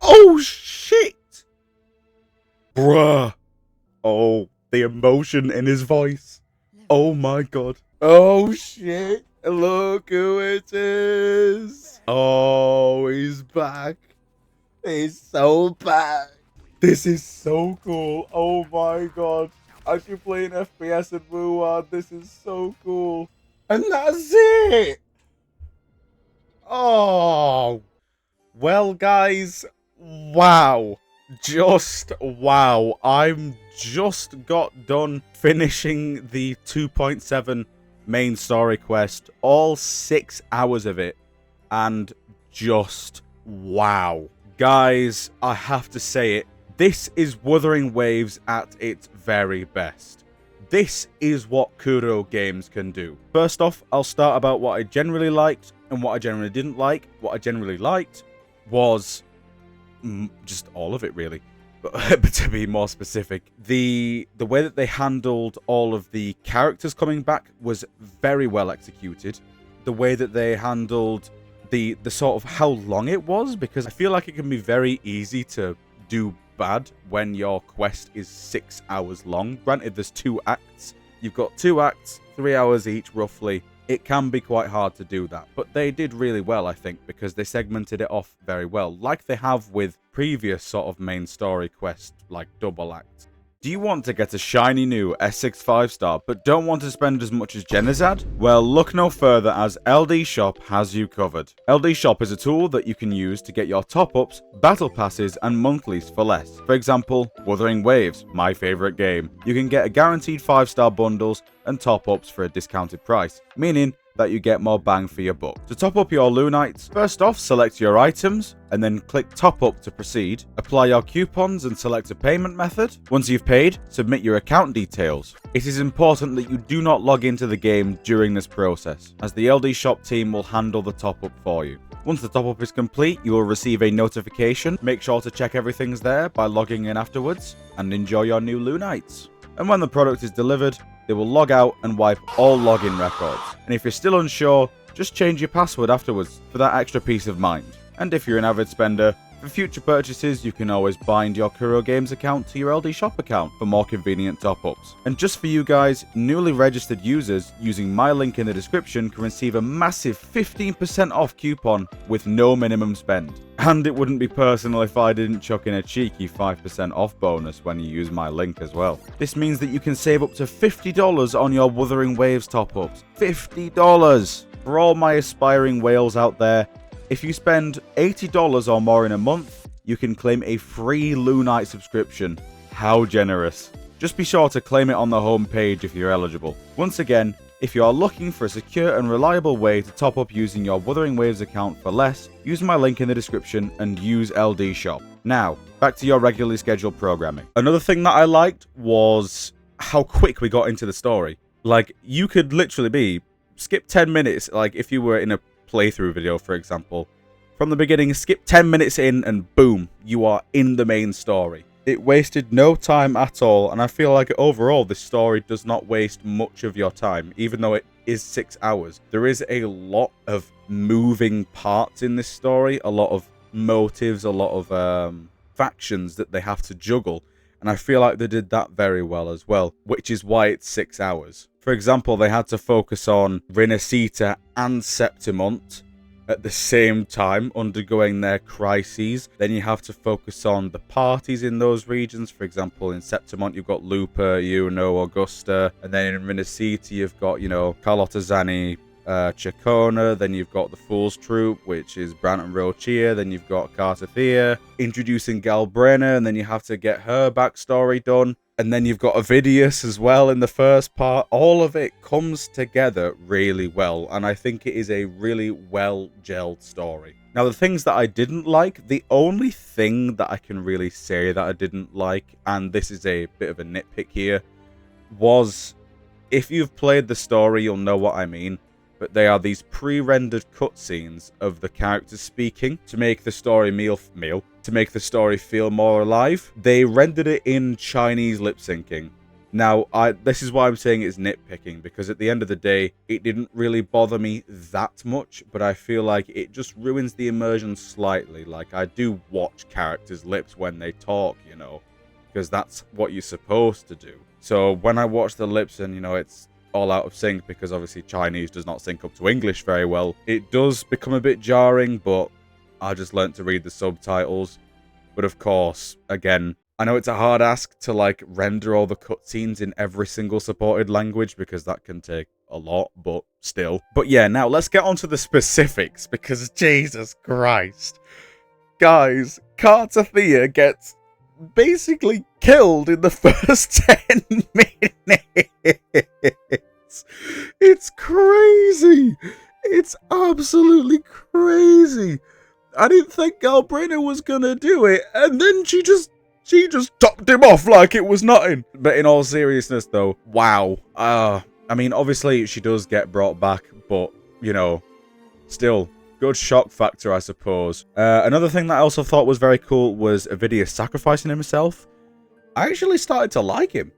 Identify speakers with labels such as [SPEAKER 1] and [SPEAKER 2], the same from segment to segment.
[SPEAKER 1] Oh, shit! Bruh. Oh, the emotion in his voice. Oh my god. Oh shit. Look who it is. Oh, he's back. He's so back. This is so cool. Oh my god. Actually playing FPS and wuwa. This is so cool. And that's it. Oh. Well, guys. Wow. Just wow. I'm just got done finishing the 2.7 main story quest, all 6 hours of it, and just wow. Guys, I have to say it, this is Wuthering Waves at its very best. This is what Kuro games can do. First off, I'll start about what I generally liked and what I generally didn't like. What I generally liked was just all of it, really. But to be more specific, the way that they handled all of the characters coming back was very well executed. The way that they handled the sort of how long it was, because I feel like it can be very easy to do bad when your quest is 6 hours long. Granted, there's 2 acts. You've got 2 acts, 3 hours each, roughly. It can be quite hard to do that, but they did really well, I think, because they segmented it off very well, like they have with previous sort of main story quests, like double acts. Do you want to get a shiny new S6 5-star, but don't want to spend as much as Genizad? Well, look no further, as LD Shop has you covered. LD Shop is a tool that you can use to get your top-ups, battle passes, and monthlies for less. For example, Wuthering Waves, my favourite game. You can get a guaranteed 5-star bundles and top-ups for a discounted price, meaning that you get more bang for your buck. To top up your Lunites, first off, select your items, and then click Top Up to proceed. Apply your coupons and select a payment method. Once you've paid, submit your account details. It is important that you do not log into the game during this process, as the LD Shop team will handle the top up for you. Once the top up is complete, you will receive a notification. Make sure to check everything's there by logging in afterwards, and enjoy your new Lunites. And when the product is delivered, they will log out and wipe all login records. And if you're still unsure, just change your password afterwards for that extra peace of mind. And if you're an avid spender, for future purchases, you can always bind your Kuro Games account to your LD Shop account for more convenient top-ups. And just for you guys, newly registered users using my link in the description can receive a massive 15% off coupon with no minimum spend. And it wouldn't be personal if I didn't chuck in a cheeky 5% off bonus when you use my link as well. This means that you can save up to $50 on your Wuthering Waves top-ups. $50! For all my aspiring whales out there, if you spend $80 or more in a month, you can claim a free Lunite subscription. How generous. Just be sure to claim it on the home page if you're eligible. Once again, if you are looking for a secure and reliable way to top up using your Wuthering Waves account for less, use my link in the description and use LD Shop. Now, back to your regularly scheduled programming. Another thing that I liked was how quick we got into the story. Like, you could literally skip 10 minutes, like if you were in a playthrough video, for example. From the beginning, skip 10 minutes in and boom, you are in the main story. It wasted no time at all, and I feel like overall this story does not waste much of your time, even though it is 6 hours. There is a lot of moving parts in this story, a lot of motives, a lot of factions that they have to juggle, and I feel like they did that very well as well, which is why it's 6 hours. For example, they had to focus on Rinascita and Septimont at the same time, undergoing their crises. Then you have to focus on the parties in those regions. For example, in Septimont, you've got Lupa, Yuno, Augusta. And then in Rinascita, you've got, Carlotta Zanni, Chacona. Then you've got the Fool's Troop, which is Brant and Rochia. Then you've got Cartathea, introducing Galbrena, and then you have to get her backstory done. And then you've got Ovidius as well in the first part. All of it comes together really well, and I think it is a really well-gelled story. Now, the things that I didn't like, the only thing that I can really say that I didn't like, and this is a bit of a nitpick here, was, if you've played the story, you'll know what I mean, but they are these pre-rendered cutscenes of the characters speaking to make the story to make the story feel more alive. They rendered it in Chinese lip syncing, Now, this is why I'm saying it's nitpicking, because at the end of the day, it didn't really bother me that much, but I feel like it just ruins the immersion slightly. Like, I do watch characters' lips when they talk, you know, because that's what you're supposed to do. So when I watch the lips and, you know, it's all out of sync, because obviously Chinese does not sync up to English very well, it does become a bit jarring, but I just learnt to read the subtitles. But of course, again, I know it's a hard ask to, like, render all the cutscenes in every single supported language, because that can take a lot, but still. But yeah, now let's get on to the specifics, because Jesus Christ. Guys, Cartathea gets basically killed in the first 10 minutes. It's crazy. It's absolutely crazy. I didn't think Galbrina was gonna do it, and then she just topped him off like it was nothing. But in all seriousness, though, wow. I mean, obviously, she does get brought back, but, you know, still, good shock factor, I suppose. Another thing that I also thought was very cool was Avidia sacrificing himself. I actually started to like him.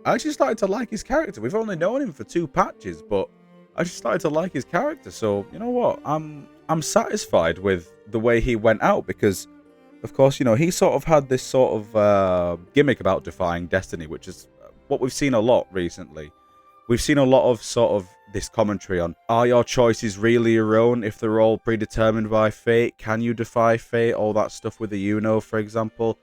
[SPEAKER 1] I actually started to like his character. We've only known him for 2 patches, but I just started to like his character. So, you know what? I'm satisfied with the way he went out, because of course, you know, he sort of had this sort of gimmick about defying destiny, which is what we've seen a lot recently. We've seen a lot of sort of this commentary on, are your choices really your own if they're all predetermined by fate? Can you defy fate? All that stuff with the Uno, for example.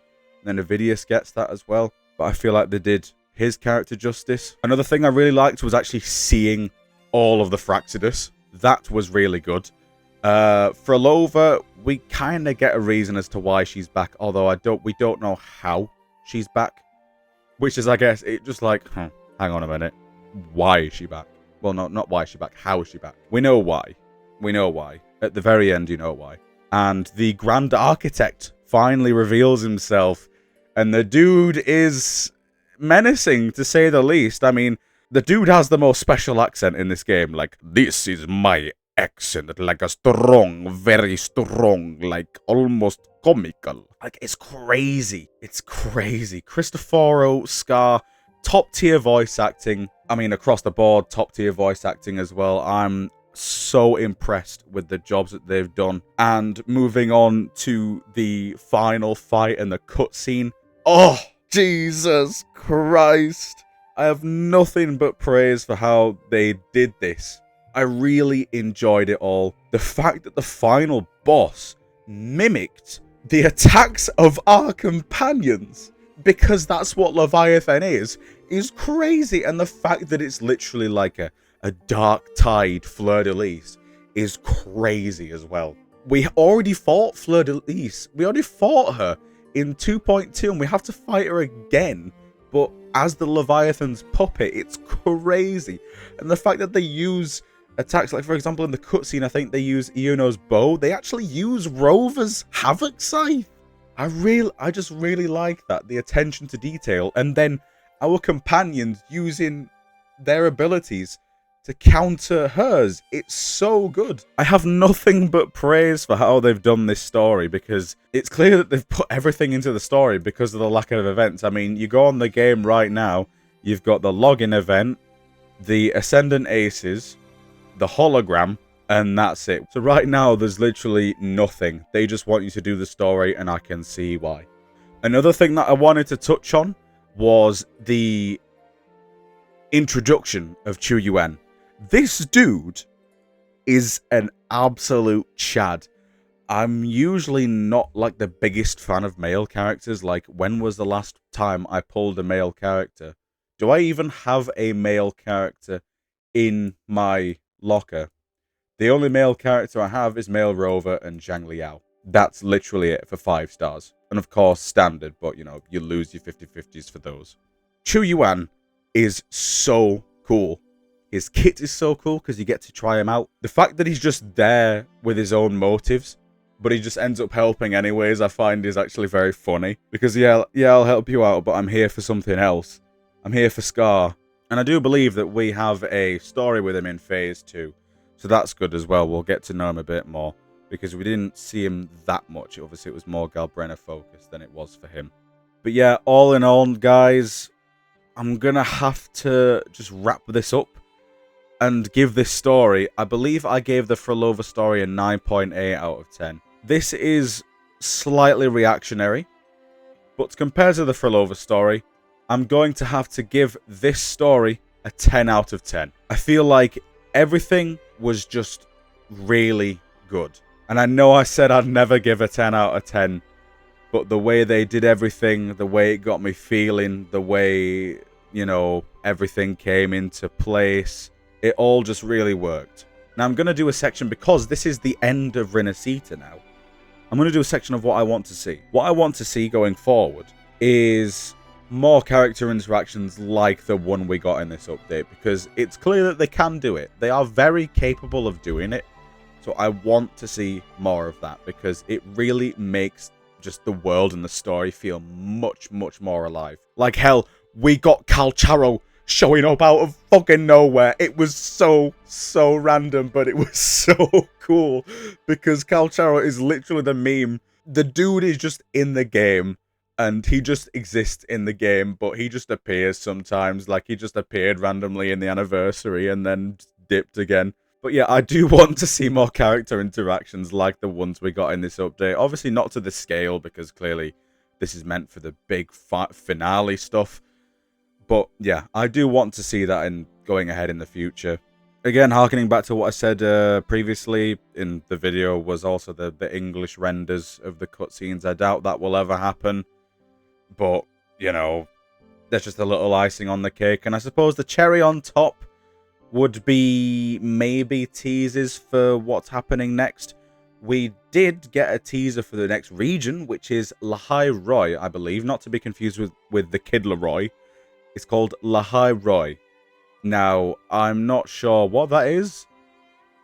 [SPEAKER 1] And then Avidius gets that as well. But I feel like they did his character justice. Another thing I really liked was actually seeing all of the Fraxidus. That was really good. For Alova, we kind of get a reason as to why she's back, although we don't know how she's back. Which is, I guess, it just like, hang on a minute. Why is she back? Well, not why is she back, how is she back? We know why. We know why. At the very end, you know why. And the Grand Architect finally reveals himself, and the dude is menacing, to say the least. I mean, the dude has the most special accent in this game. Like, this is my accent, like a strong, very strong, like almost comical. Like, it's crazy. It's crazy. Cristoforo, Scar, top tier voice acting. I mean, across the board, top tier voice acting as well. I'm so impressed with the jobs that they've done. And moving on to the final fight and the cutscene. Oh, Jesus Christ. I have nothing but praise for how they did this. I really enjoyed it all. The fact that the final boss mimicked the attacks of our companions, because that's what Leviathan is crazy. And the fact that it's literally like a dark tide fleur-de-lis is crazy as well. We already fought fleur-de-lis. We already fought her in 2.2, and we have to fight her again, but as the Leviathan's puppet. It's crazy. And the fact that they use attacks, like for example in the cutscene, I think they use Iono's bow. They actually use Rover's Havoc Scythe. I just really like that, the attention to detail, and then our companions using their abilities to counter hers. It's so good. I have nothing but praise for how they've done this story, because it's clear that they've put everything into the story because of the lack of events. I mean, you go on the game right now, you've got the login event, the Ascendant Aces, the hologram, and that's it. So right now, there's literally nothing. They just want you to do the story, and I can see why. Another thing that I wanted to touch on was the introduction of Chu Yuan. This dude is an absolute chad. I'm usually not like the biggest fan of male characters. Like, when was the last time I pulled a male character? Do I even have a male character in my locker? The only male character I have is Male Rover and Zhang Liao. That's literally it for 5 stars. And of course, standard, but you know, you lose your 50/50s for those. Chu Yuan is so cool. His kit is so cool because you get to try him out. The fact that he's just there with his own motives, but he just ends up helping anyways, I find is actually very funny. Because yeah, I'll help you out, but I'm here for something else. I'm here for Scar. And I do believe that we have a story with him in Phase 2. So that's good as well. We'll get to know him a bit more, because we didn't see him that much. Obviously, it was more Galbrina focused than it was for him. But yeah, all in all, guys, I'm going to have to just wrap this up and give this story. I believe I gave the Frolova story a 9.8 out of 10. This is slightly reactionary, but compared to the Frolova story, I'm going to have to give this story a 10 out of 10. I feel like everything was just really good. And I know I said I'd never give a 10 out of 10, but the way they did everything, the way it got me feeling, the way, you know, everything came into place, it all just really worked. Now I'm going to do a section, because this is the end of Renacita now, I'm going to do a section of what I want to see. What I want to see going forward is more character interactions like the one we got in this update, because it's clear that they can do it. They are very capable of doing it. So I want to see more of that, because it really makes just the world and the story feel much, much more alive. Like, hell, we got Calcharo showing up out of fucking nowhere. It was so random, but it was so cool, because Calcharo is literally the meme. The dude is just in the game, and he just exists in the game, but he just appears sometimes. Like, he just appeared randomly in the anniversary and then dipped again. But yeah, I do want to see more character interactions like the ones we got in this update. Obviously not to the scale, because clearly this is meant for the big finale stuff. But yeah, I do want to see that in going ahead in the future. Again, harkening back to what I said previously in the video, was also the English renders of the cutscenes. I doubt that will ever happen. But, you know, that's just a little icing on the cake. And I suppose the cherry on top would be maybe teasers for what's happening next. We did get a teaser for the next region, which is Lahai Roy, I believe. Not to be confused with the Kid Leroy. It's called Lahai Roy. Now, I'm not sure what that is,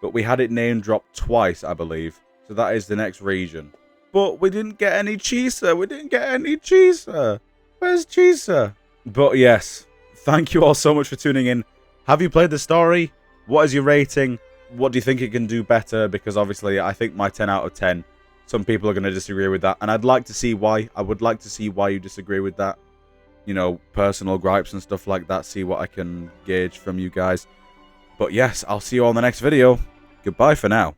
[SPEAKER 1] but we had it name dropped twice, I believe. So that is the next region. But we didn't get any Chisa. We didn't get any Chisa. Where's Chisa? But yes, thank you all so much for tuning in. Have you played the story? What is your rating? What do you think it can do better? Because obviously, I think my 10 out of 10, some people are going to disagree with that. And I'd like to see why. I would like to see why you disagree with that. You know, personal gripes and stuff like that. See what I can gauge from you guys. But yes, I'll see you all in the next video. Goodbye for now.